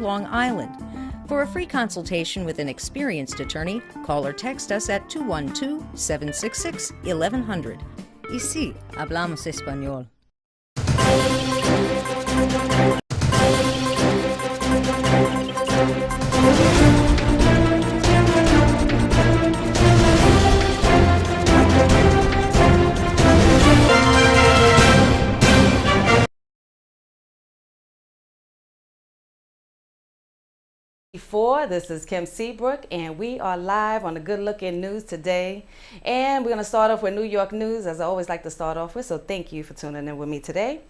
Long Island. For a free consultation with an experienced attorney, call or text us at 212-766-1100. Y sí, hablamos español. This is Kim Seabrook, and we are live on the Good Look in News today. And we're going to start off with New York news, as I always like to start off with. So thank you for tuning in with me today.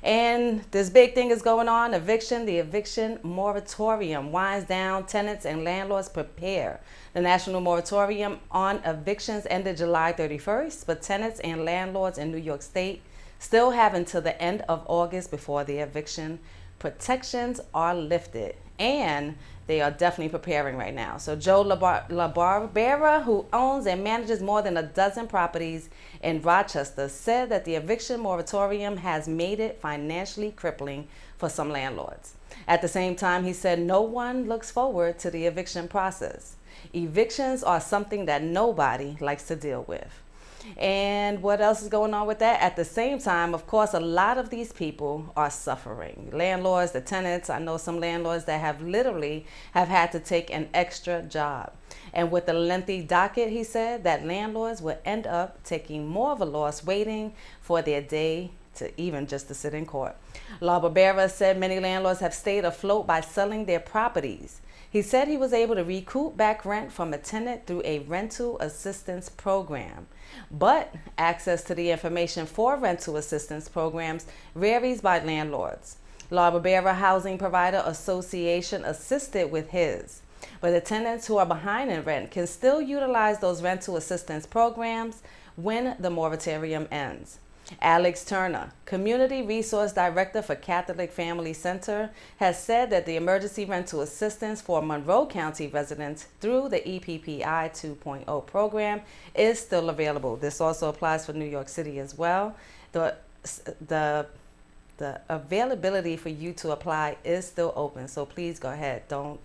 And this big thing is going on, eviction. The eviction moratorium winds down. Tenants and landlords prepare. The national moratorium on evictions ended July 31st, but tenants and landlords in New York State still have until the end of August before the eviction protections are lifted. And they are definitely preparing right now. So Joe LaBarbera, who owns and manages more than a dozen properties in Rochester, said that the eviction moratorium has made it financially crippling for some landlords. At the same time, he said no one looks forward to the eviction process. Evictions are something that nobody likes to deal with. And what else is going on with that? At the same time, of course, a lot of these people are suffering. Landlords, the tenants, I know some landlords that have literally had to take an extra job. And with the lengthy docket, he said that landlords will end up taking more of a loss waiting for their day to even just to sit in court. LaBarbera said many landlords have stayed afloat by selling their properties. He said he was able to recoup back rent from a tenant through a rental assistance program. But access to the information for rental assistance programs varies by landlords. LaBarbera Housing Provider Association assisted with his, but the tenants who are behind in rent can still utilize those rental assistance programs when the moratorium ends. Alex Turner, Community Resource Director for Catholic Family Center, has said that the emergency rental assistance for Monroe County residents through the EPPI 2.0 program is still available. This also applies for New York City as well. The availability for you to apply is still open, so please go ahead. Don't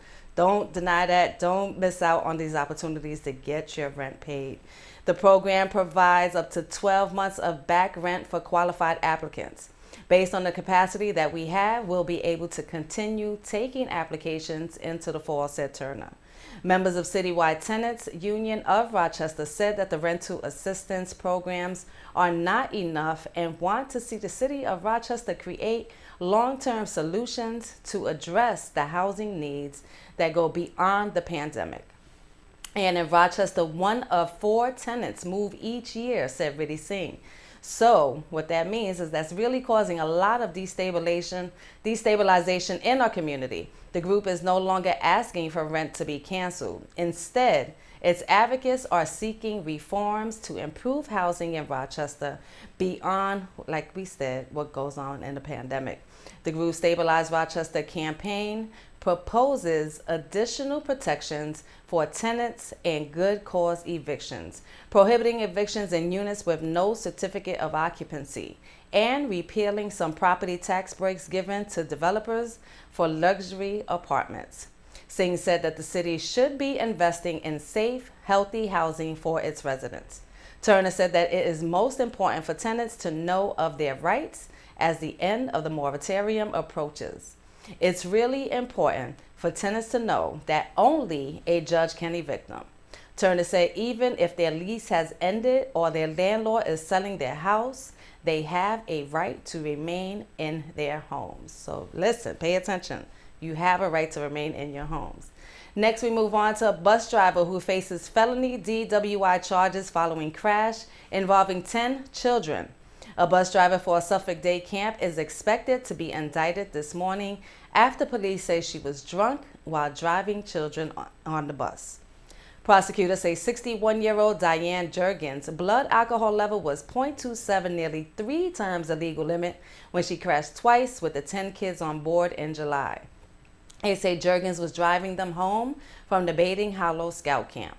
deny that. Don't miss out on these opportunities to get your rent paid. The program provides up to 12 months of back rent for qualified applicants. Based on the capacity that we have, we'll be able to continue taking applications into the fall, said Turner. Members of Citywide Tenants Union of Rochester said that the rental assistance programs are not enough and want to see the city of Rochester create long-term solutions to address the housing needs that go beyond the pandemic. And in Rochester, 1 of 4 tenants move each year, said Riddhi Singh. So what that means is that's really causing a lot of destabilization in our community. The group is no longer asking for rent to be canceled. Instead, its advocates are seeking reforms to improve housing in Rochester beyond, like we said, what goes on in the pandemic. The group Stabilize Rochester campaign proposes additional protections for tenants and good cause evictions, prohibiting evictions in units with no certificate of occupancy, and repealing some property tax breaks given to developers for luxury apartments. Singh said that the city should be investing in safe, healthy housing for its residents. Turner said that it is most important for tenants to know of their rights as the end of the moratorium approaches. It's really important for tenants to know that only a judge can evict them. Turner said even if their lease has ended or their landlord is selling their house, they have a right to remain in their homes. So listen, pay attention. You have a right to remain in your homes. Next, we move on to a bus driver who faces felony DWI charges following crash involving 10 children. A bus driver for a Suffolk day camp is expected to be indicted this morning after police say she was drunk while driving children on the bus. Prosecutors say 61-year-old Diane Jurgens' blood alcohol level was 0.27, nearly 3 times the legal limit, when she crashed twice with the 10 kids on board in July. They say Jurgens was driving them home from the Bating Hollow Scout Camp.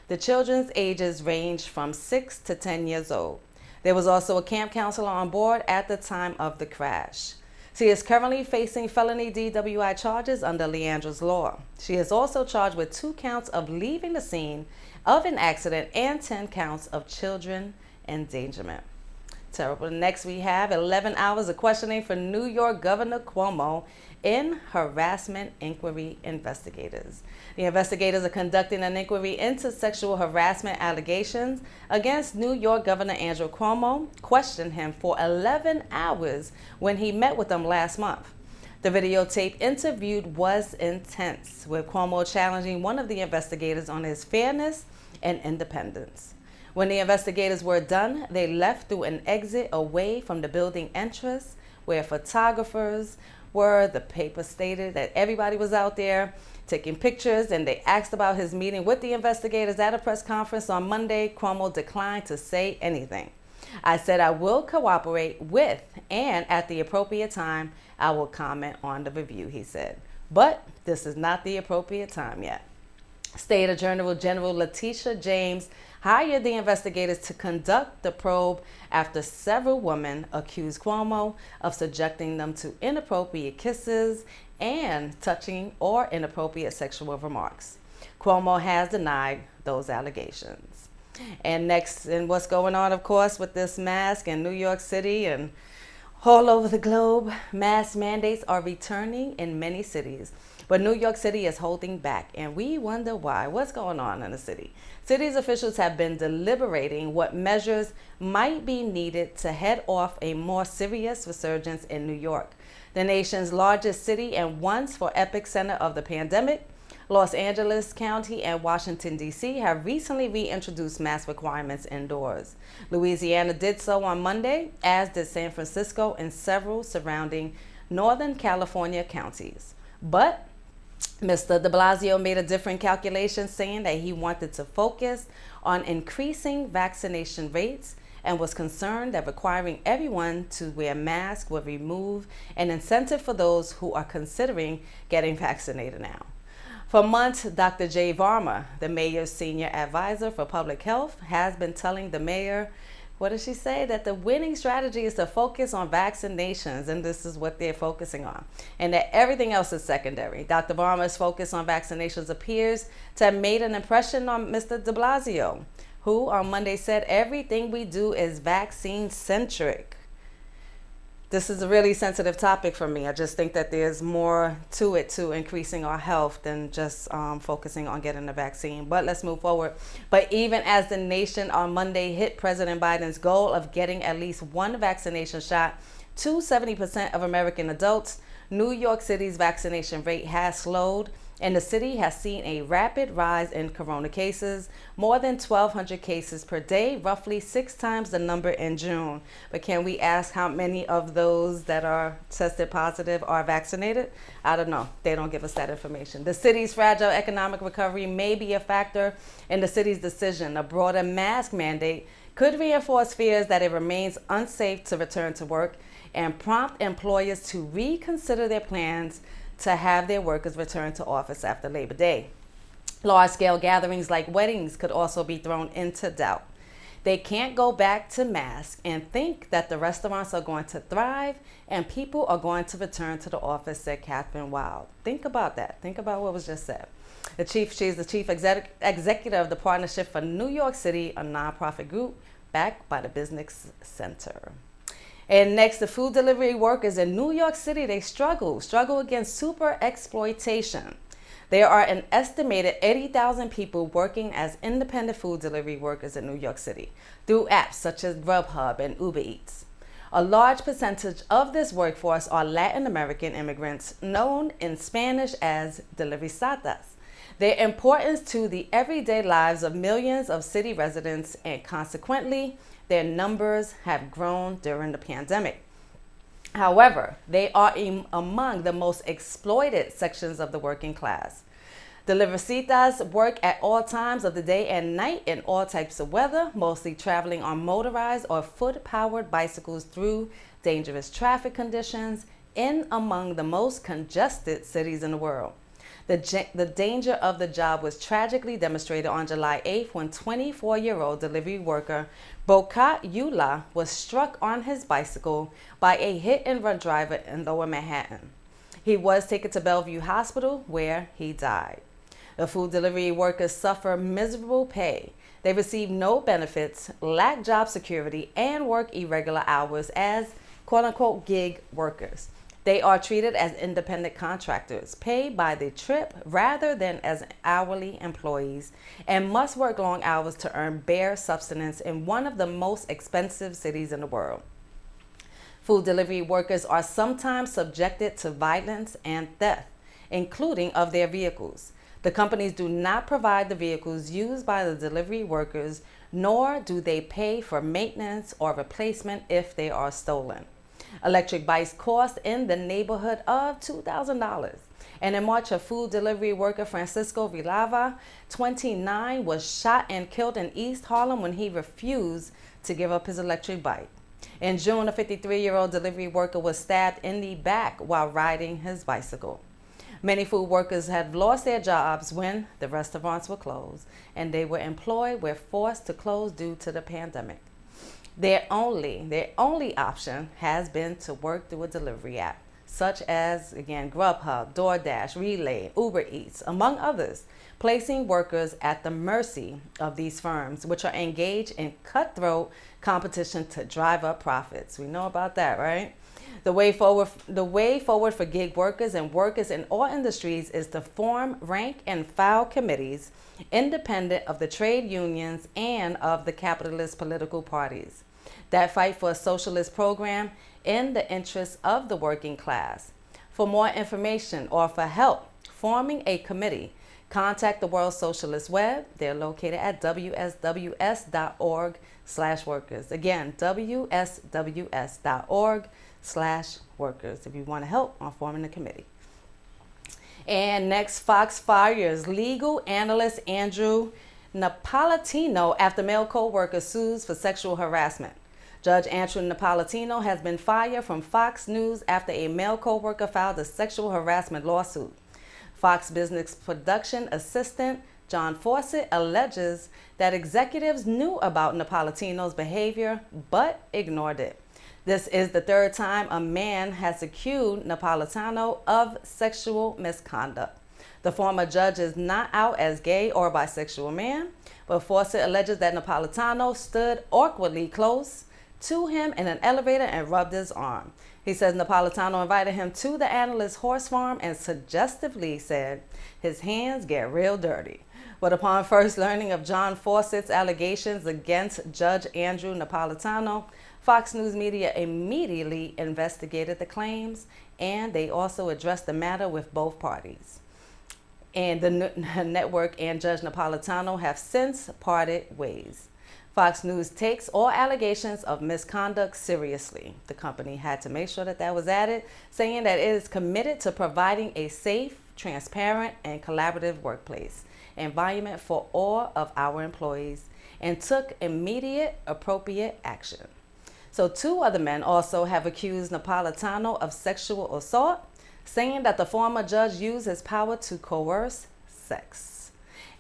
The children's ages ranged from 6 to 10 years old. There was also a camp counselor on board at the time of the crash. She is currently facing felony DWI charges under Leandra's law. She is also charged with 2 counts of leaving the scene of an accident and 10 counts of children endangerment. Terrible. Next, we have 11 hours of questioning for New York Governor Cuomo in harassment inquiry investigators. The investigators are conducting an inquiry into sexual harassment allegations against New York Governor Andrew Cuomo, questioned him for 11 hours when he met with them last month. The videotape interview was intense, with Cuomo challenging one of the investigators on his fairness and independence. When the investigators were done, they left through an exit away from the building entrance where photographers were. The paper stated that everybody was out there taking pictures, and they asked about his meeting with the investigators at a press conference on Monday. Cuomo declined to say anything. I said I will cooperate with, and at the appropriate time, I will comment on the review, he said. But this is not the appropriate time yet. State Attorney General Letitia James hired the investigators to conduct the probe after several women accused Cuomo of subjecting them to inappropriate kisses and touching or inappropriate sexual remarks. Cuomo has denied those allegations. And next, and what's going on, of course, with this mask in New York City and all over the globe, mask mandates are returning in many cities. But New York City is holding back, and we wonder why. What's going on in the city? City's officials have been deliberating what measures might be needed to head off a more serious resurgence in New York, the nation's largest city and once for epicenter of the pandemic. Los Angeles County and Washington, D.C. have recently reintroduced mask requirements indoors. Louisiana did so on Monday, as did San Francisco and several surrounding Northern California counties. But Mr. de Blasio made a different calculation, saying that he wanted to focus on increasing vaccination rates and was concerned that requiring everyone to wear masks would remove an incentive for those who are considering getting vaccinated now. For months, Dr. Jay Varma, the mayor's senior advisor for public health, has been telling the mayor, what does she say? That the winning strategy is to focus on vaccinations, and this is what they're focusing on, and that everything else is secondary. Dr. Varma's focus on vaccinations appears to have made an impression on Mr. de Blasio, who on Monday said everything we do is vaccine-centric. This is a really sensitive topic for me. I just think that there's more to it, to increasing our health than just focusing on getting the vaccine. But let's move forward. But even as the nation on Monday hit President Biden's goal of getting at least one vaccination shot to 70% of American adults, New York City's vaccination rate has slowed, and the city has seen a rapid rise in corona cases, more than 1,200 cases per day, roughly 6 times the number in June. But can we ask how many of those that are tested positive are vaccinated? I don't know. They don't give us that information. The city's fragile economic recovery may be a factor in the city's decision. A broader mask mandate could reinforce fears that it remains unsafe to return to work and prompt employers to reconsider their plans to have their workers return to office after Labor Day. Large-scale gatherings like weddings could also be thrown into doubt. They can't go back to masks and think that the restaurants are going to thrive and people are going to return to the office, said Catherine Wild. Think about that. Think about what was just said. She's the chief executive of the Partnership for New York City, a nonprofit group backed by the Business Center. And next, the food delivery workers in New York City, they struggle against super exploitation. There are an estimated 80,000 people working as independent food delivery workers in New York City through apps such as Grubhub and Uber Eats. A large percentage of this workforce are Latin American immigrants, known in Spanish as deliverysatas. Their importance to the everyday lives of millions of city residents, and consequently, their numbers have grown during the pandemic. However, they are among the most exploited sections of the working class. Delivercitas work at all times of the day and night in all types of weather, mostly traveling on motorized or foot-powered bicycles through dangerous traffic conditions in among the most congested cities in the world. The danger of the job was tragically demonstrated on July 8th when 24-year-old delivery worker Bokat Yula was struck on his bicycle by a hit-and-run driver in Lower Manhattan. He was taken to Bellevue Hospital, where he died. The food delivery workers suffer miserable pay. They receive no benefits, lack job security, and work irregular hours as quote-unquote gig workers. They are treated as independent contractors, paid by the trip rather than as hourly employees, and must work long hours to earn bare subsistence in one of the most expensive cities in the world. Food delivery workers are sometimes subjected to violence and theft, including of their vehicles. The companies do not provide the vehicles used by the delivery workers, nor do they pay for maintenance or replacement if they are stolen. Electric bikes cost in the neighborhood of $2,000. And in March, a food delivery worker, Francisco Villalva, 29, was shot and killed in East Harlem when he refused to give up his electric bike. In June, a 53-year-old delivery worker was stabbed in the back while riding his bicycle. Many food workers had lost their jobs when the restaurants were closed, and they were employed were forced to close due to the pandemic. Their only option has been to work through a delivery app, such as, again, Grubhub, DoorDash, Relay, Uber Eats, among others, placing workers at the mercy of these firms, which are engaged in cutthroat competition to drive up profits. We know about that, right? The way forward for gig workers and workers in all industries is to form rank and file committees independent of the trade unions and of the capitalist political parties that fight for a socialist program in the interests of the working class. For more information or for help forming a committee, contact the World Socialist Web. They're located at wsws.org/workers. Again, wsws.org/workers if you want to help on forming a committee. And next, Fox fires legal analyst Andrew Napolitano after male co-worker sues for sexual harassment. Judge Andrew Napolitano has been fired from Fox News after a male co-worker filed a sexual harassment lawsuit. Fox Business production assistant John Fawcett alleges that executives knew about Napolitano's behavior but ignored it. This is the third time a man has accused Napolitano of sexual misconduct. The former judge is not out as gay or bisexual man, but Fawcett alleges that Napolitano stood awkwardly close to him in an elevator and rubbed his arm. He says Napolitano invited him to the analyst's horse farm and suggestively said his hands get real dirty. But upon first learning of John Fawcett's allegations against Judge Andrew Napolitano, Fox News Media immediately investigated the claims, and they also addressed the matter with both parties. And the network and Judge Napolitano have since parted ways. Fox News takes all allegations of misconduct seriously. The company had to make sure that was added, saying that it is committed to providing a safe, transparent, and collaborative workplace environment for all of our employees, and took immediate, appropriate action. So 2 other men also have accused Napolitano of sexual assault, saying that the former judge used his power to coerce sex.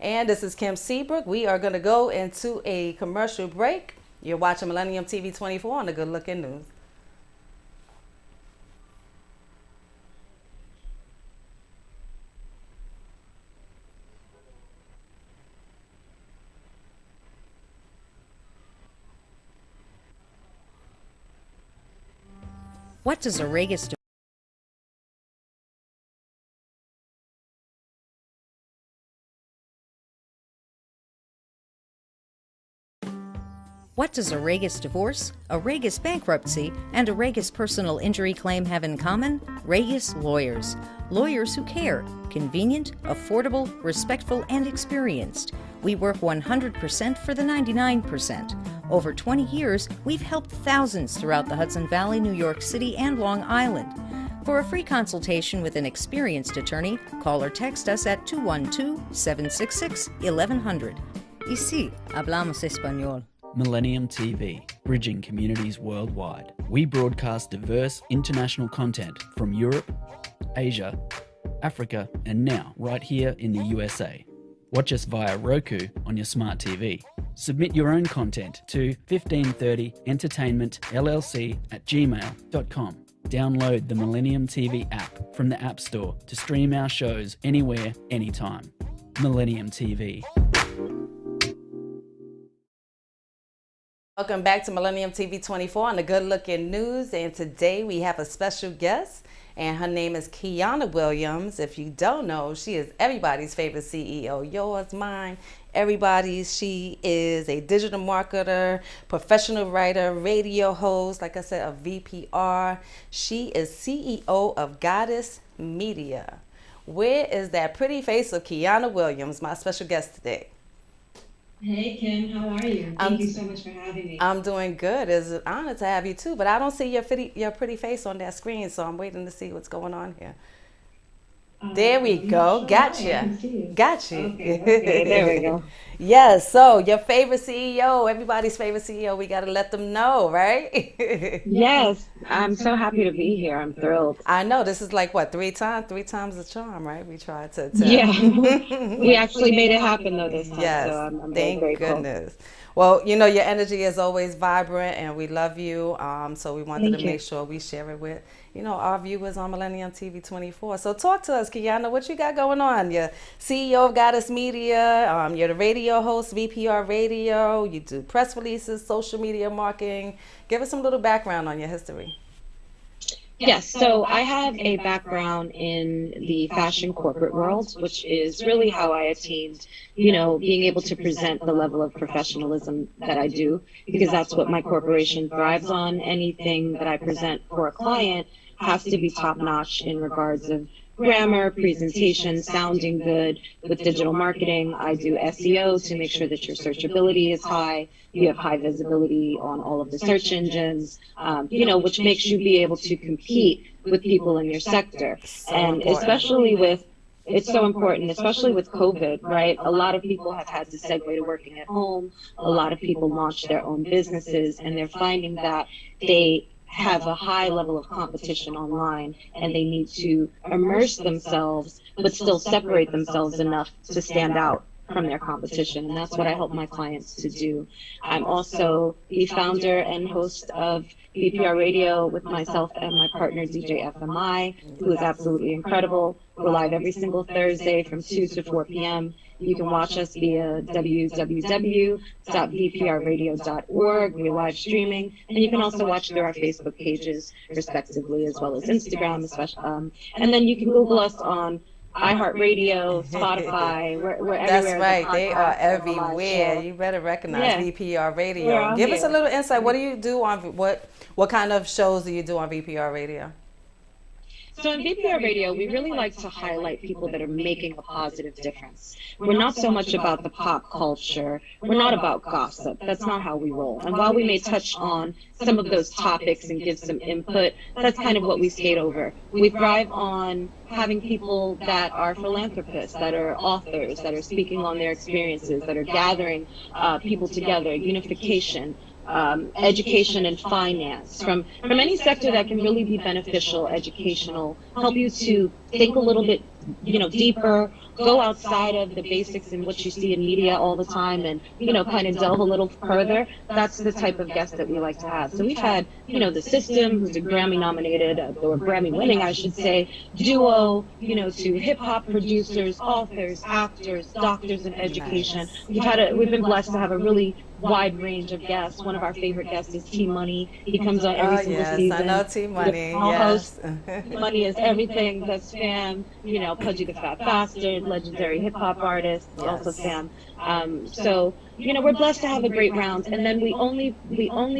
And this is Kim Seabrook. We are going to go into a commercial break. You're watching Millennium TV 24 on the Good Looking News. What does a Regis What does a Regis divorce, a Regis bankruptcy, and a Regis personal injury claim have in common? Regis lawyers. Lawyers who care. Convenient, affordable, respectful, and experienced. We work 100% for the 99%. Over 20 years, we've helped thousands throughout the Hudson Valley, New York City, and Long Island. For a free consultation with an experienced attorney, call or text us at 212-766-1100. Y sí, hablamos español. Millennium TV, bridging communities worldwide. We broadcast diverse international content from Europe, Asia, Africa, and now right here in the USA. Watch us via Roku on your smart TV. Submit your own content to 1530entertainmentllc@gmail.com. Download the Millennium TV app from the App Store to stream our shows anywhere, anytime. Millennium TV. Welcome back to Millennium TV 24 on the Good Looking News, and today we have a special guest, and her name is Kiana Williams. If you don't know, she is everybody's favorite CEO, yours, mine, everybody's. She is a digital marketer, professional writer, radio host, like I said, a VPR. She is CEO of Goddess Media. Where is that pretty face of Kiana Williams, my special guest today? Hey Kim, how are you? Thank you so much for having me. I'm doing good. It's an honor to have you too, but I don't see your pretty face on that screen, so I'm waiting to see what's going on here. There we go. Gotcha. Got you. Okay, there we go. Yes, so your favorite CEO, everybody's favorite CEO, we got to let them know, right? Yes, I'm so happy to be here. I'm thrilled. I know. This is like, what, three times the charm, right? We tried to. Yeah, we actually made it happen though this time. Yes, so I'm thank very grateful. goodness. Well, you know, your energy is always vibrant, and we love you. So we wanted to make sure we share it with, you know, our viewers on Millennium TV 24. So talk to us, Kiana. What you got going on? You're CEO of Goddess Media. You're the radio host, VPR Radio. You do press releases, social media marketing. Give us some little background on your history. Yes, so I have a background in the fashion corporate world, which is really how I attained, you know, being able to present the level of professionalism that I do, because that's what my corporation thrives on. Anything that I present for a client has to be top notch in regards of grammar, presentation, sounding good. With digital marketing, I do SEO to make sure that your searchability is high. You have high visibility on all of the search engines, you know, which makes you be able to compete with people in your sector. And especially with, it's so important, especially with COVID, right? A lot of people have had to segue to working at home. A lot of people launched their own businesses, and they're finding that they have a high level of competition online, and they need to immerse themselves but still separate themselves enough to stand out from their competition, and that's what I help my clients to do. I'm also the founder and host of VPR Radio with myself and my partner DJ FMI, who is absolutely incredible. We're live every single Thursday from 2 to 4 p.m. You can watch us via www.vprradio.org. We're live streaming, and you can also watch through our Facebook pages, respectively, as well as Instagram, especially. And then you can Google us on iHeartRadio, Spotify, we're everywhere. That's right. They are everywhere. You better recognize VPR Radio. Give us a little insight. What do you do on what kind of shows do you do on VPR Radio? So in VPR Radio, we really like to highlight people that are making a positive difference. We're not so much about the pop culture. We're not about gossip. That's not how we roll. And while we may touch on some of those topics and give some input, that's kind of what we skate over. We thrive on having people that are philanthropists, that are authors, that are speaking on their experiences, that are gathering people together, unification, education and finance, from any sector that can really be beneficial, educational, help you to think a little bit, you know, deeper, go outside of the basics and what you see in media all the time, and, you know, kind of delve a little further. That's the type of guest that we like to have. So we've had, you know, The System, who's a Grammy nominated, or Grammy winning, I should say, duo, you know, to hip hop producers, authors, actors, doctors in education. We've been blessed to have a really wide range of guests. One of our favorite guests is T Money. He comes on every single season. I know T Money. Yes. Money is everything. That's Sam. You know, Pudgy the Fat Bastard, legendary hip hop artist. Also Sam. So, you know, we're blessed to have a great round, and then we only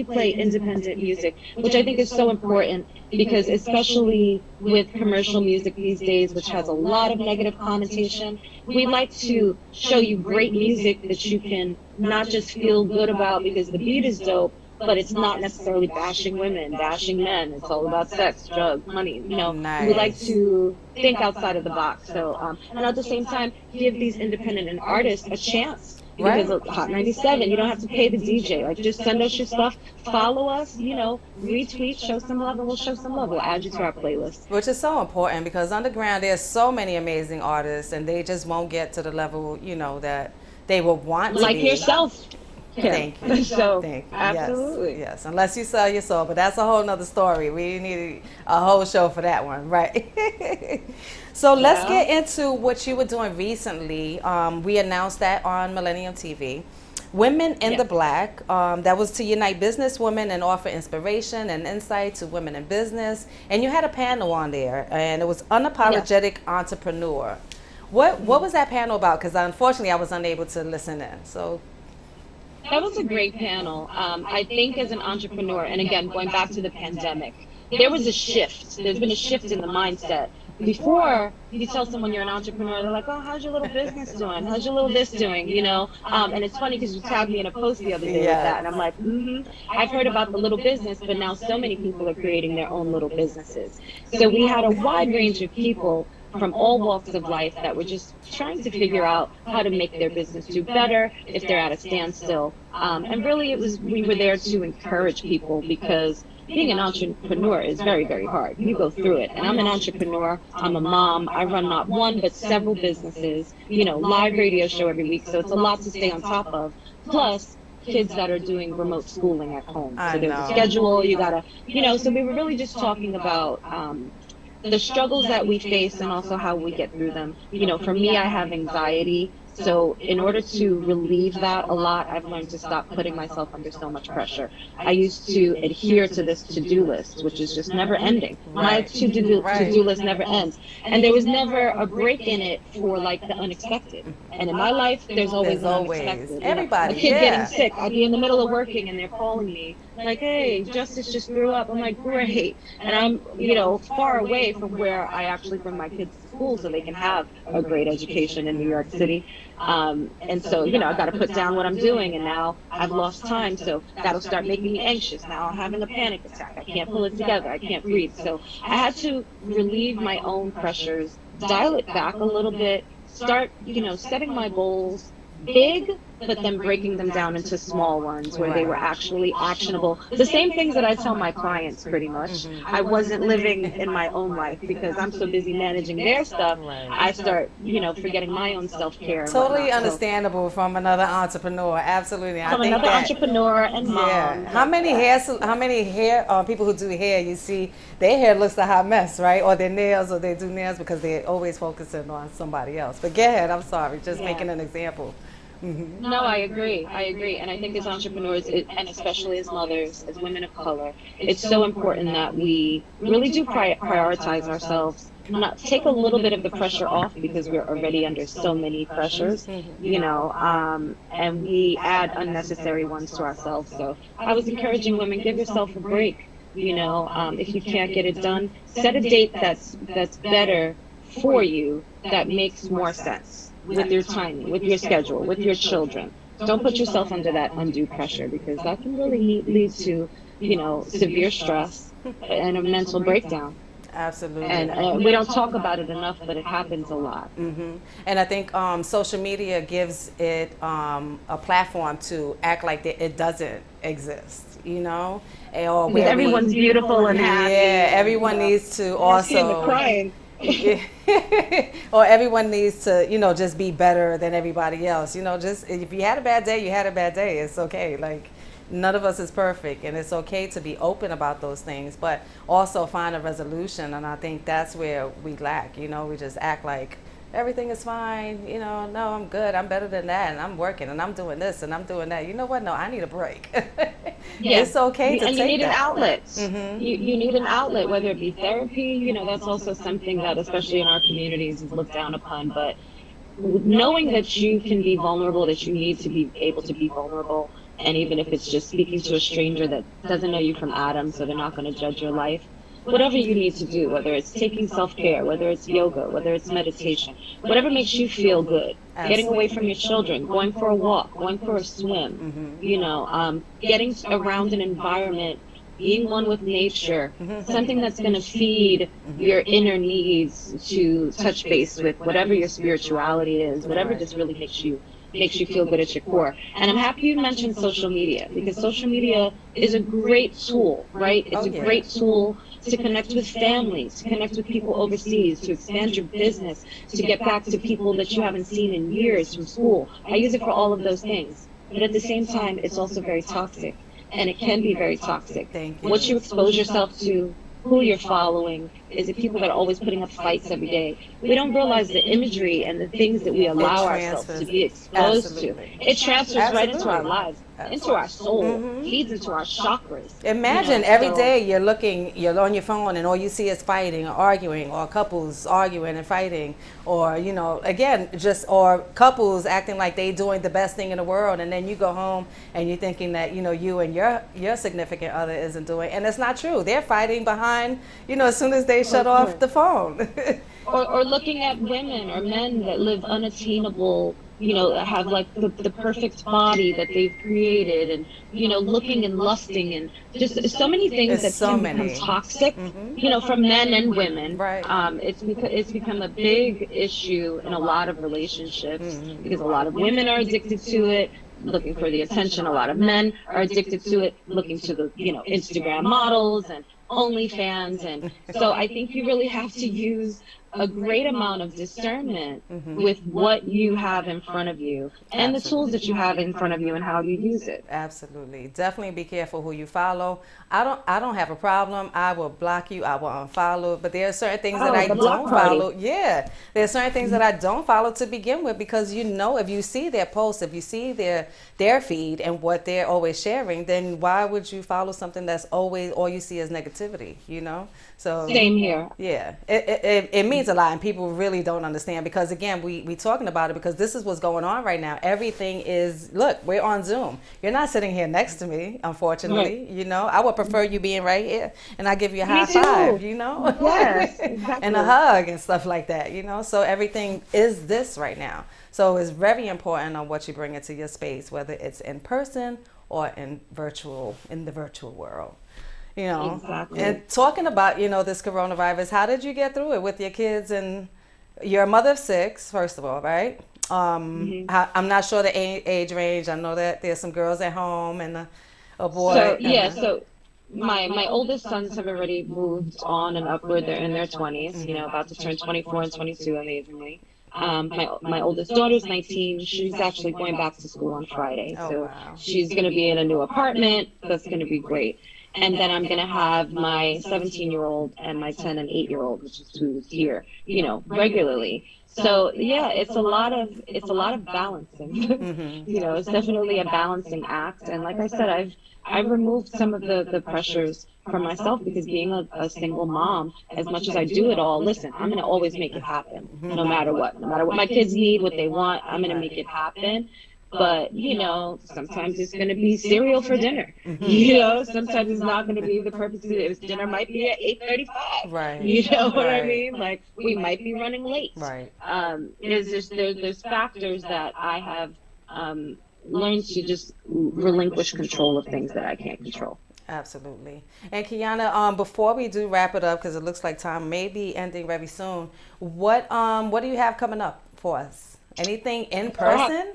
play independent music, which I think is so important, because especially with commercial music these days, which has a lot of negative connotation, we like to show you great music that you can not just feel good about because the beat is dope, but it's not necessarily bashing women, bashing men. It's all about sex, drugs, money. You know, we like to think outside of the box. So, and at the same time, give these independent artists a chance Because of Hot 97, you don't have to pay the DJ. Like, just send us your stuff, follow us, retweet, show some love, and we'll show some love. We'll add you to our playlist. Which is so important because underground, there's so many amazing artists, and they just won't get to the level, that they will want to like be. yourself. Thank you. So, Thank you. absolutely. Yes. Unless you sell your soul, but that's a whole nother story. We need a whole show for that one, right? So let's get into what you were doing recently. We announced that on Millennium TV. Women in the Black, that was to unite businesswomen and offer inspiration and insight to women in business. And you had a panel on there, and it was Unapologetic Entrepreneur. What was that panel about? Because unfortunately I was unable to listen in. So that was a great panel. I think as an entrepreneur, and again, going back to the pandemic, there was a shift. There's been a shift in the mindset. Before, you tell someone you're an entrepreneur, they're like, oh, how's your little business doing? How's your little this doing? And it's funny because you tagged me in a post the other day with that. And I'm like, I've heard about the little business, but now so many people are creating their own little businesses. So we had a wide range of people from all walks of life that were just trying to figure out how to make their business do better if they're at a standstill. And really we were there to encourage people because being an entrepreneur is very, very hard. You go through it. And I'm an entrepreneur. I'm a mom. I run not one, but several businesses, live radio show every week. So it's a lot to stay on top of. Plus, kids that are doing remote schooling at home. So there's a schedule. You got to, so we were really just talking about the struggles that we face and also how we get through them. For me, I have anxiety. So in order to relieve that a lot, I've learned to stop putting myself under so much pressure. I used to adhere to this to-do list, which is just never ending. My to-do list never ends. And there was never a break in it for like the unexpected. And in my life, there's always an unexpected. Everybody, a kid getting sick. I'd be in the middle of working and they're calling me like, hey, Justice just grew up. I'm like, great. And I'm, far away from where I actually bring my kids to school so they can have a great education in New York City. And so, I got to put down what I'm doing, and now I've lost time, so that'll start making me anxious. Now I'm having a panic attack. I can't pull it together. I can't breathe. So I had to relieve my own pressures, dial it back a little bit, start, setting my goals big, but then breaking them down into small ones where they were actually actionable. The same things that I tell my clients pretty much. I wasn't living in my own life because I'm so busy managing their stuff. I start, forgetting my own self-care. Totally understandable from another entrepreneur. Absolutely. From another entrepreneur and mom. Yeah. How many hair people who do hair, you see their hair looks like a hot mess, right? Or their nails, or they do nails because they're always focusing on somebody else. But go ahead. I'm sorry. Just making an example. No, I agree. And I think as entrepreneurs, and especially as mothers, as women of color, it's so important that we really do prioritize ourselves, not take a little bit of the pressure off because we're already under so many pressures, and we add unnecessary ones to ourselves. So I was encouraging women, give yourself a break. If you can't get it done, set a date that's better for you, that makes more sense. With your timing, with your schedule, with your children. Don't put yourself under that undue pressure because that can really lead to, severe stress and a mental breakdown. Absolutely. And we don't talk about it enough, but it happens a lot. And I think social media gives it a platform to act like it doesn't exist, Or everyone's beautiful and happy. Yeah, everyone needs to also... crying. Or everyone needs to, just be better than everybody else. Just if you had a bad day, you had a bad day. It's okay. Like, none of us is perfect, and it's okay to be open about those things, but also find a resolution. And I think that's where we lack. We just act like everything is fine. No, I'm good. I'm better than that, and I'm working, and I'm doing this, and I'm doing that. You know what? No, I need a break. It's okay to take that. And you need an outlet. You need an outlet, whether it be therapy. That's also something that, especially in our communities, is looked down upon. But knowing that you can be vulnerable, that you need to be able to be vulnerable, and even if it's just speaking to a stranger that doesn't know you from Adam, so they're not going to judge your life. Whatever you need to do, whether it's taking self-care, whether it's yoga, whether it's meditation, whatever makes you feel good. Absolutely. Getting away from your children, going for a walk, going for a swim, getting around an environment, being one with nature, something that's going to feed your inner needs to touch base with whatever your spirituality is, whatever just really makes you makes you feel good at your core. And I'm happy you mentioned social media, because social media is a great tool, right? It's a great tool to connect with families, to connect with people overseas, to expand your business, to get back to people that you haven't seen in years from school. I use it for all of those things. But at the same time, it's also very toxic, and it can be very toxic. Thank you. What you expose yourself to, who you're following, is it people that are always putting up fights every day? We don't realize the imagery and the things that we allow ourselves to be exposed to. It transfers right into our lives, into our soul, feeds into our chakras. Imagine every day you're on your phone and all you see is fighting or arguing, or couples arguing and fighting, or again, or couples acting like they doing the best thing in the world, and then you go home and you're thinking that you and your significant other isn't doing, and it's not true. They're fighting behind as soon as they shut off the phone. or looking at women or men that live unattainable, have like the perfect body that they've created, and looking and lusting, and just so many things that can become toxic, from men and women. Right. It's become a big issue in a lot of relationships, because a lot of women are addicted to it, looking for the attention. A lot of men are addicted to it, looking to the Instagram models and OnlyFans. And so I think you really have to use a great amount of discernment with what you have in front of you, and the tools that you have in front of you, and how you use it. Absolutely. Definitely be careful who you follow. I don't have a problem. I will block you. I will unfollow. But there are certain things that I don't follow. Yeah. There are certain things that I don't follow to begin with, because if you see their posts, if you see their feed and what they're always sharing, then why would you follow something that's always all you see is negativity, So same here. Yeah. It means a lot, and people really don't understand, because again, we talking about it because this is what's going on right now. Everything is, look, we're on Zoom. You're not sitting here next to me, unfortunately. Right. I would prefer you being right here, and I give you a high five, Yes, exactly. and a hug and stuff like that, So everything is this right now. So it's very important on what you bring into your space, whether it's in person or in the virtual world. Exactly. And talking about, this coronavirus, how did you get through it with your kids? And you're a mother of 6, first of all, right? I'm not sure the age range. I know that there's some girls at home and a boy. So my oldest sons have already moved on and upward. They're in their 20s, about to turn 24 and 22 amazingly. My oldest daughter's 19. She's actually going back to school on Friday. She's going to be in a new apartment. That's going to be great. And then I'm going to have my 17-year-old and my 10 and 8-year-old, which is who's here, regularly. So yeah, it's a lot of balancing. It's definitely a balancing act. And like I said, I've removed some of the pressures from myself, because being a single mom, as much as I do it all, listen, I'm going to always make it happen, no matter what my kids need, what they want, I'm going to make it happen. But, sometimes it's going to be cereal for dinner. Sometimes it's not going to be the purpose of it. Dinner might be at 8:35. Right. You know what I mean? Like, we might be running late. Right. There's factors that I have learned to just relinquish control of things that I can't control. Absolutely. And Kiana, before we do wrap it up, because it looks like time may be ending very soon, what do you have coming up for us? Anything in person?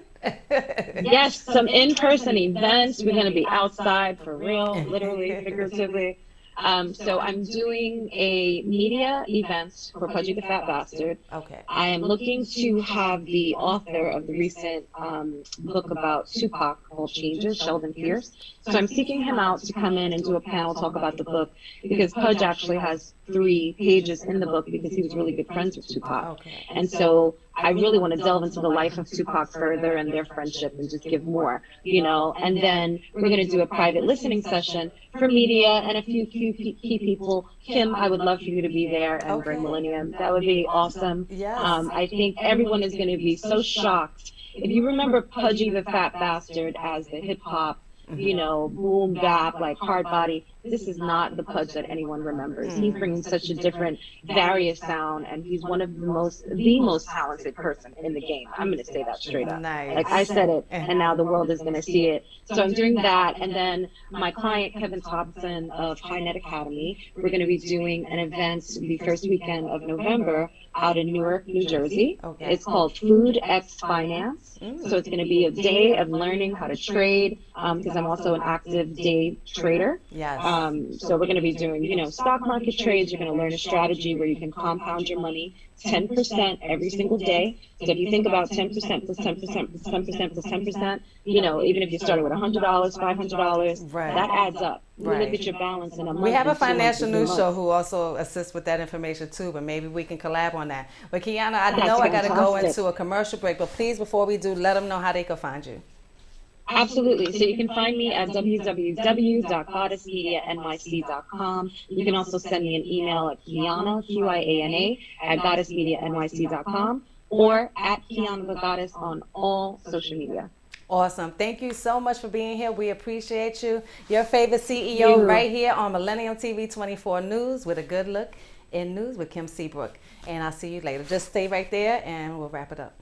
Yes, some in-person events. We're going to be outside for real, literally, figuratively. So I'm doing a media event for Pudgy the Fat Bastard. Okay. I am looking to have the author of the recent book about Tupac called Changes, Sheldon Pierce. So I'm seeking him out to come in and do a panel talk about the book, because Pudge actually has 3 pages in the book, because he was really good friends with Tupac. Okay. And so I really want to delve into the life of Tupac further and their friendship, and just give more, and then we're going to do a private listening session for media and a few key people. Kim, I would love for you to be there and bring Millennium. That would be awesome. Yes. I think everyone is going to be so shocked. If you remember Pudgy the Fat Bastard as the hip hop, boom bap, like hard body, this is not the Pudge that anyone remembers. He's bringing such a different, various sound, and he's one of the most talented person in the game. I'm going to say that straight up. Nice. Like, I said it, and now the world is going to see it. So I'm doing that, and then my client, Kevin Thompson of High Net Academy, we're going to be doing an event the first weekend of November out in Newark, New Jersey. Okay. It's called Food X Finance. So it's going to be a day of learning how to trade, because I'm also an active day trader. Yes. So we're going to be doing, stock market trades. You're going to learn a strategy where you can compound your money 10% every single day. So if you think about 10% plus 10% plus 10% plus 10%, even if you started with $100, $500, Right. that adds up. You Right. look at your balance in a month. We have a and 2 months financial is a news month. show who also assists with that information too, but maybe we can collab on that. But Kiana, I That's know I got to go fantastic. into a commercial break, but please, before we do, let them know how they can find you. Absolutely. So you can find me at www.goddessmedianyc.com. You can also send me an email at Kiana, Qiana, at goddessmedianyc.com, or at Kiana the Goddess on all social media. Awesome. Thank you so much for being here. We appreciate you. Your favorite CEO You. right here on Millennium TV 24 News with a good look in news with Kim Seabrook. And I'll see you later. Just stay right there and we'll wrap it up.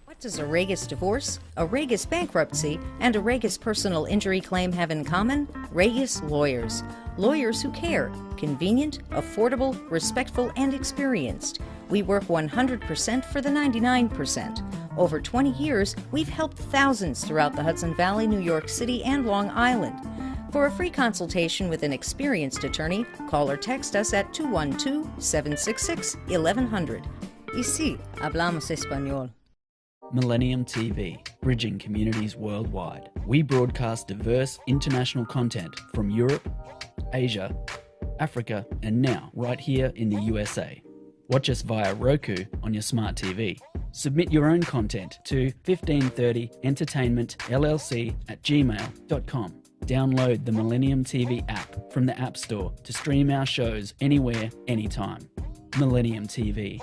What does a Regis divorce, a Regis bankruptcy, and a Regis personal injury claim have in common? Regis lawyers. Lawyers who care. Convenient, affordable, respectful, and experienced. We work 100% for the 99%. Over 20 years, we've helped thousands throughout the Hudson Valley, New York City, and Long Island. For a free consultation with an experienced attorney, call or text us at 212-766-1100. Y sí, hablamos español. Millennium TV, bridging communities worldwide. We broadcast diverse international content from Europe, Asia, Africa, and now right here in the USA. Watch us via Roku on your smart TV. Submit your own content to 1530entertainmentllc@gmail.com. Download the Millennium TV app from the App Store to stream our shows anywhere, anytime. Millennium TV.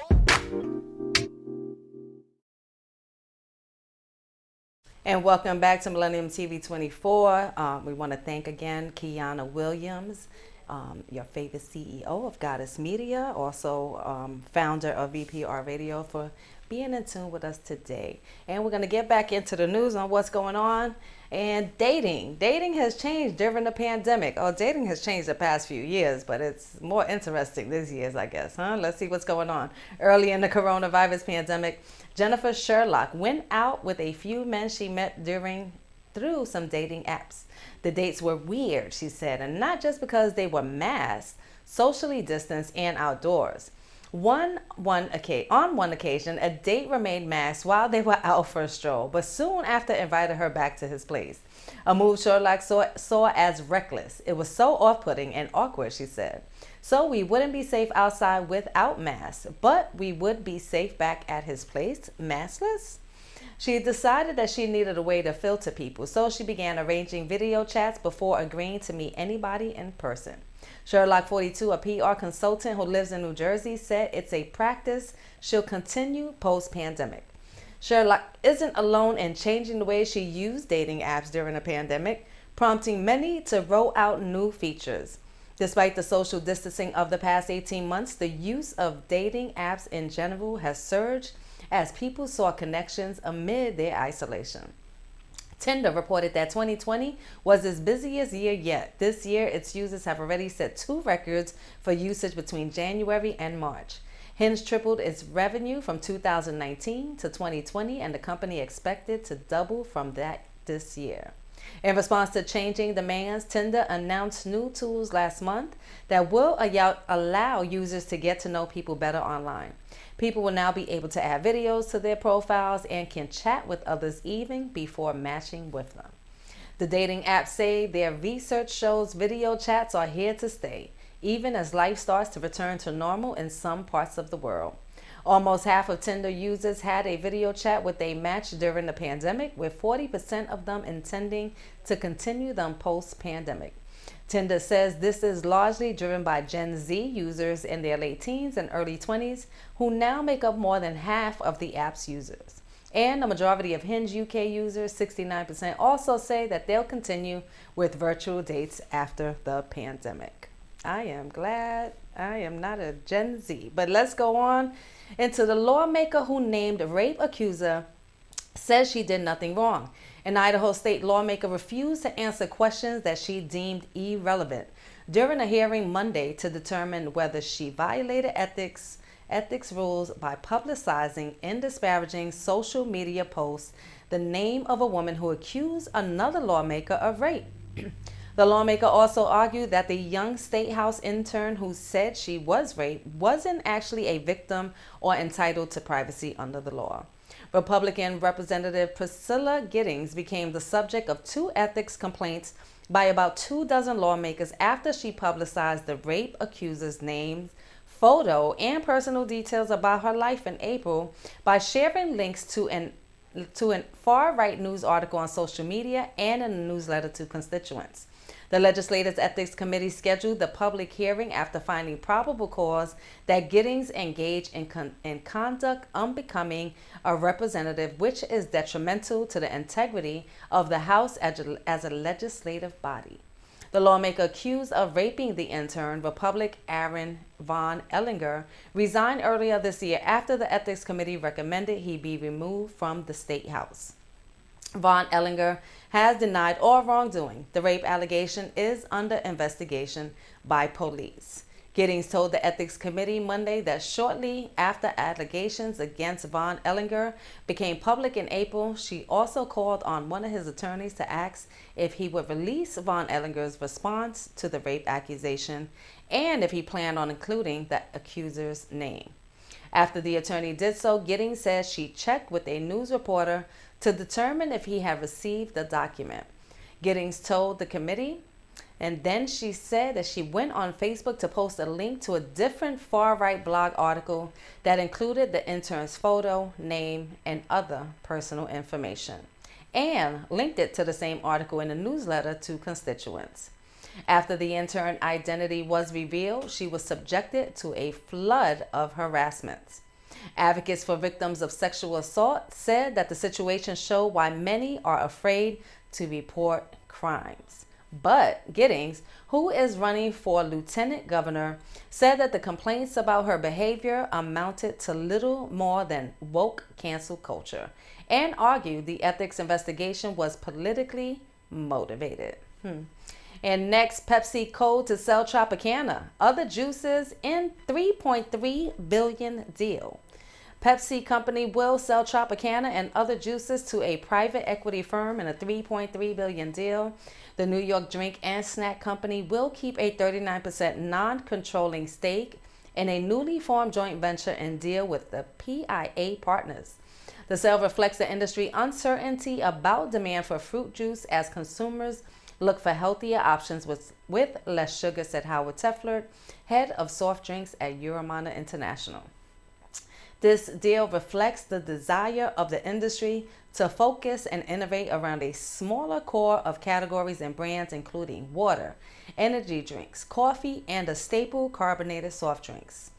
And welcome back to Millennium TV 24. We want to thank again Kiana Williams, your favorite CEO of Goddess Media, also founder of VPR Radio, for being in tune with us today. And we're going to get back into the news on what's going on. And dating has changed during the pandemic. Oh, dating has changed the past few years, but it's more interesting this year, I guess, huh? Let's see what's going on. Early in the coronavirus pandemic, Jennifer Sherlock went out with a few men she met through some dating apps. The dates were weird, she said, and not just because they were masked, socially distanced, and outdoors. On one occasion, a date remained masked while they were out for a stroll, but soon after invited her back to his place. A move Sherlock saw as reckless. It was so off-putting and awkward, she said. So we wouldn't be safe outside without masks, but we would be safe back at his place, maskless? She decided that she needed a way to filter people, so she began arranging video chats before agreeing to meet anybody in person. Sherlock 42, a PR consultant who lives in New Jersey, said it's a practice she'll continue post-pandemic. Sherlock isn't alone in changing the way she used dating apps during the pandemic, prompting many to roll out new features. Despite the social distancing of the past 18 months, the use of dating apps in general has surged as people sought connections amid their isolation. Tinder reported that 2020 was its busiest year yet. This year, its users have already set 2 records for usage between January and March. Hinge tripled its revenue from 2019 to 2020, and the company expected to double from that this year. In response to changing demands, Tinder announced new tools last month that will allow users to get to know people better online. People will now be able to add videos to their profiles and can chat with others even before matching with them. The dating apps say their research shows video chats are here to stay, even as life starts to return to normal in some parts of the world. Almost half of Tinder users had a video chat with a match during the pandemic, with 40% of them intending to continue them post-pandemic. Tinder says this is largely driven by Gen Z users in their late teens and early 20s who now make up more than half of the app's users. And the majority of Hinge UK users, 69%, also say that they'll continue with virtual dates after the pandemic. I am glad I am not a Gen Z. But let's go on into the lawmaker who named rape accuser says she did nothing wrong. An Idaho state lawmaker refused to answer questions that she deemed irrelevant during a hearing Monday to determine whether she violated ethics rules by publicizing in disparaging social media posts the name of a woman who accused another lawmaker of rape. The lawmaker also argued that the young state house intern who said she was raped wasn't actually a victim or entitled to privacy under the law. Republican Representative Priscilla Giddings became the subject of 2 ethics complaints by about 24 lawmakers after she publicized the rape accuser's name, photo, and personal details about her life in April by sharing links to an far-right news article on social media and in a newsletter to constituents. The Legislative Ethics Committee scheduled the public hearing after finding probable cause that Giddings engaged in conduct unbecoming a representative, which is detrimental to the integrity of the House as a legislative body. The lawmaker accused of raping the intern, Republican Aaron Von Ellinger, resigned earlier this year after the Ethics Committee recommended he be removed from the State House. Von Ellinger has denied all wrongdoing. The rape allegation is under investigation by police. Giddings told the Ethics Committee Monday that shortly after allegations against Von Ellinger became public in April, she also called on one of his attorneys to ask if he would release Von Ellinger's response to the rape accusation and if he planned on including the accuser's name. After the attorney did so, Giddings says she checked with a news reporter to determine if he had received the document. Giddings told the committee, and then she said that she went on Facebook to post a link to a different far-right blog article that included the intern's photo, name, and other personal information, and linked it to the same article in a newsletter to constituents. After the intern identity was revealed, she was subjected to a flood of harassment. Advocates for victims of sexual assault said that the situation showed why many are afraid to report crimes. But Giddings, who is running for lieutenant governor, said that the complaints about her behavior amounted to little more than woke cancel culture and argued the ethics investigation was politically motivated. And next, Pepsi code to sell Tropicana, other juices in $3.3 billion deal. Pepsi Company will sell Tropicana and other juices to a private equity firm in a $3.3 billion deal. The New York drink and snack company will keep a 39% non-controlling stake in a newly formed joint venture and deal with the PIA partners. The sale reflects the industry uncertainty about demand for fruit juice as consumers look for healthier options with less sugar, said Howard Tefler, head of soft drinks at Euromana International. This deal reflects the desire of the industry to focus and innovate around a smaller core of categories and brands, including water, energy drinks, coffee, and a staple carbonated soft drinks.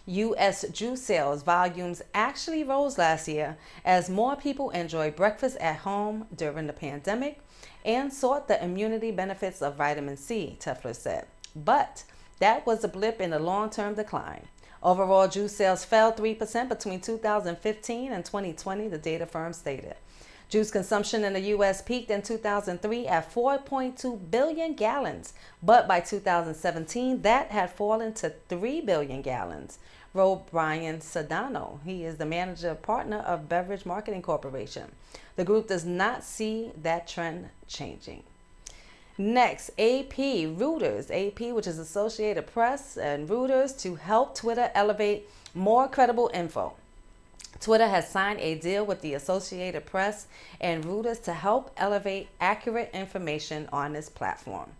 U.S. juice sales volumes actually rose last year as more people enjoyed breakfast at home during the pandemic and sought the immunity benefits of vitamin C, Tefler said. But that was a blip in the long-term decline. Overall, juice sales fell 3% between 2015 and 2020, the data firm stated. Juice consumption in the U.S. peaked in 2003 at 4.2 billion gallons, but by 2017, that had fallen to 3 billion gallons, wrote Brian Sedano. He is the managing partner of Beverage Marketing Corporation. The group does not see that trend changing. Next, Reuters, which is Associated Press, and Reuters to help Twitter elevate more credible info. Twitter has signed a deal with the Associated Press and Reuters to help elevate accurate information on its platform.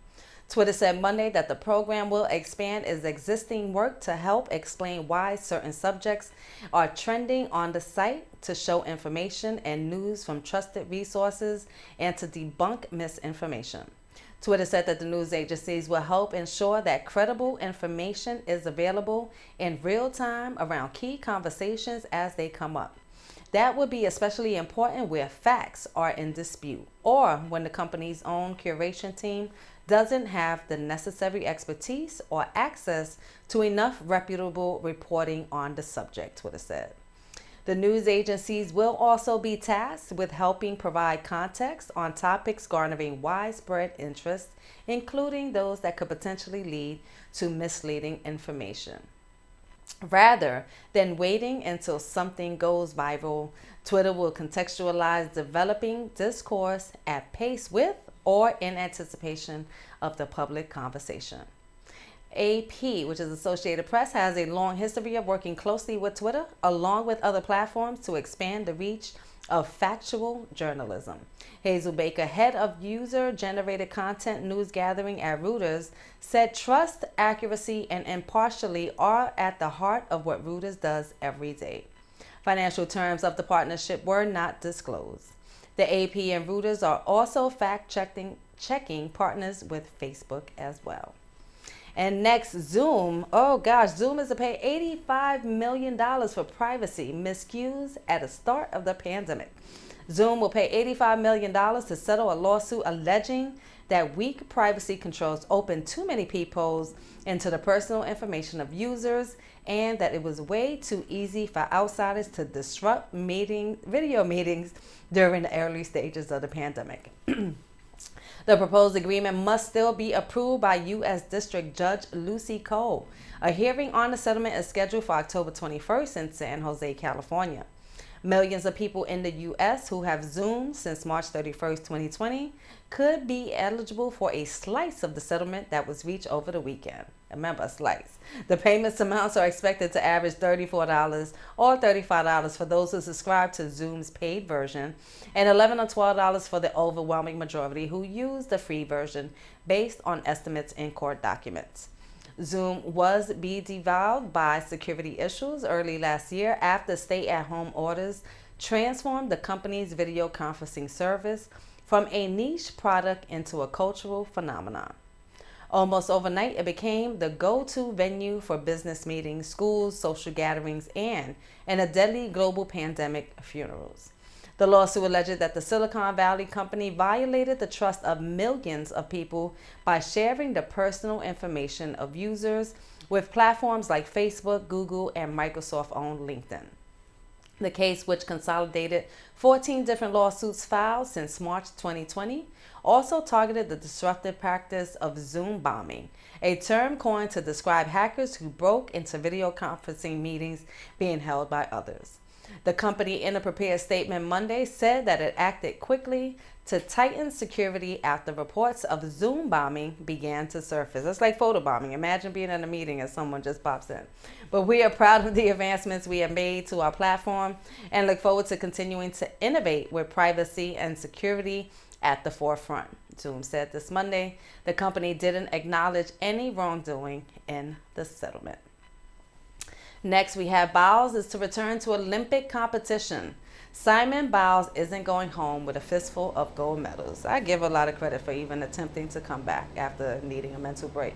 Twitter said Monday that the program will expand its existing work to help explain why certain subjects are trending on the site, to show information and news from trusted resources, and to debunk misinformation. Twitter said that the news agencies will help ensure that credible information is available in real time around key conversations as they come up. That would be especially important where facts are in dispute or when the company's own curation team doesn't have the necessary expertise or access to enough reputable reporting on the subject, Twitter said. The news agencies will also be tasked with helping provide context on topics garnering widespread interest, including those that could potentially lead to misleading information. Rather than waiting until something goes viral, Twitter will contextualize developing discourse at pace with or in anticipation of the public conversation. AP, which is Associated Press, has a long history of working closely with Twitter, along with other platforms, to expand the reach of factual journalism. Hazel Baker, head of user-generated content news gathering at Reuters, said trust, accuracy, and impartiality are at the heart of what Reuters does every day. Financial terms of the partnership were not disclosed. The AP and Reuters are also fact-checking partners with Facebook as well. And next, Zoom. Oh gosh, Zoom is to pay $85 million for privacy miscues at the start of the pandemic. Zoom will pay $85 million to settle a lawsuit alleging that weak privacy controls opened too many peepholes into the personal information of users and that it was way too easy for outsiders to disrupt video meetings during the early stages of the pandemic. The proposed agreement must still be approved by U.S. District Judge Lucy Cole. A hearing on the settlement is scheduled for October 21st in San Jose, California. Millions of people in the U.S. who have Zoom since March 31st, 2020, could be eligible for a slice of the settlement that was reached over the weekend. Remember, a slice. The payments amounts are expected to average $34 or $35 for those who subscribe to Zoom's paid version, and $11 or $12 for the overwhelming majority who use the free version based on estimates in court documents. Zoom was devalued by security issues early last year after stay-at-home orders transformed the company's video conferencing service from a niche product into a cultural phenomenon. Almost overnight, it became the go-to venue for business meetings, schools, social gatherings, and, in a deadly global pandemic, funerals. The lawsuit alleged that the Silicon Valley company violated the trust of millions of people by sharing the personal information of users with platforms like Facebook, Google, and Microsoft-owned LinkedIn. The case, which consolidated 14 different lawsuits filed since March 2020, also targeted the disruptive practice of Zoom bombing, a term coined to describe hackers who broke into video conferencing meetings being held by others. The company, in a prepared statement Monday, said that it acted quickly to tighten security after reports of Zoom bombing began to surface. It's like photobombing. Imagine being in a meeting and someone just pops in. But we are proud of the advancements we have made to our platform and look forward to continuing to innovate with privacy and security at the forefront, Zoom said this Monday. The company didn't acknowledge any wrongdoing in the settlement. Next, we have Biles is to return to Olympic competition. Simone Biles isn't going home with a fistful of gold medals. I give a lot of credit for even attempting to come back after needing a mental break.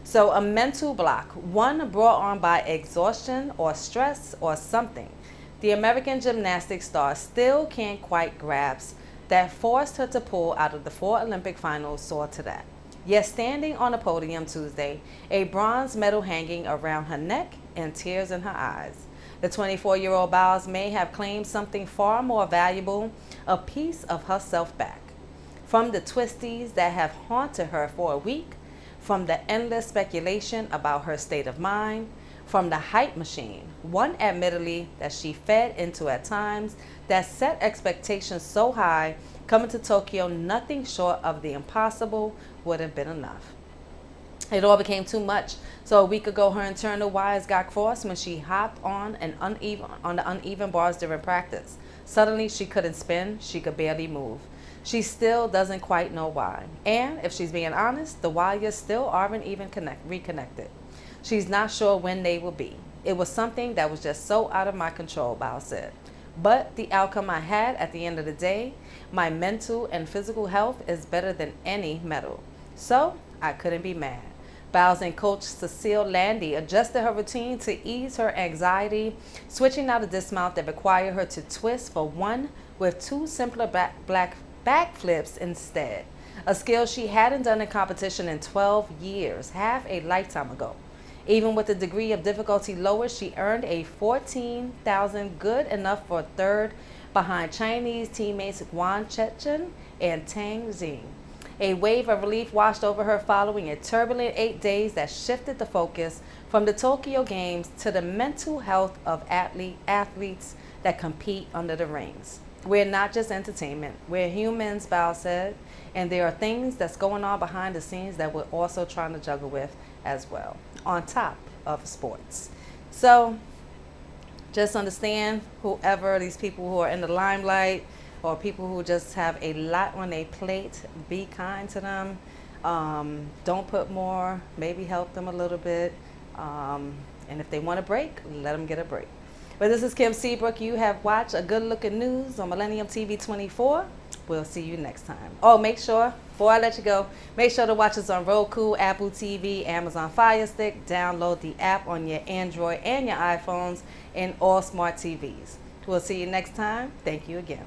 So a mental block, one brought on by exhaustion or stress or something, the American gymnastics star still can't quite grasp, that forced her to pull out of the 4 Olympic finals saw to that. Yet standing on a podium Tuesday, a bronze medal hanging around her neck and tears in her eyes. The 24-year-old Biles may have claimed something far more valuable, a piece of herself back. From the twisties that have haunted her for a week, from the endless speculation about her state of mind, from the hype machine, one admittedly that she fed into at times, that set expectations so high, coming to Tokyo, nothing short of the impossible would have been enough. It all became too much. So a week ago, her internal wires got crossed when she hopped on the uneven bars during practice. Suddenly, she couldn't spin. She could barely move. She still doesn't quite know why. And if she's being honest, the wires still aren't even reconnected. She's not sure when they will be. It was something that was just so out of my control, Biles said. But the outcome I had at the end of the day, my mental and physical health is better than any medal. So I couldn't be mad. Bows and coach Cecile Landy adjusted her routine to ease her anxiety, switching out a dismount that required her to twist for one with two simpler back flips instead. A skill she hadn't done in competition in 12 years, half a lifetime ago. Even with the degree of difficulty lower, she earned a 14,000, good enough for third behind Chinese teammates Guan Chechen and Tang Xing. A wave of relief washed over her following a turbulent 8 days that shifted the focus from the Tokyo Games to the mental health of athletes that compete under the rings. We're not just entertainment. We're humans, Bao said, and there are things that's going on behind the scenes that we're also trying to juggle with as well, on top of sports. So just understand, whoever these people who are in the limelight or people who just have a lot on their plate, be kind to them. Don't put more, maybe help them a little bit. And if they want a break, let them get a break. But this is Kim Seabrook. You have watched A Good Look at News on Millennium TV 24. We'll see you next time. Oh, make sure, before I let you go, make sure to watch us on Roku, Apple TV, Amazon Fire Stick. Download the app on your Android and your iPhones and all smart TVs. We'll see you next time. Thank you again.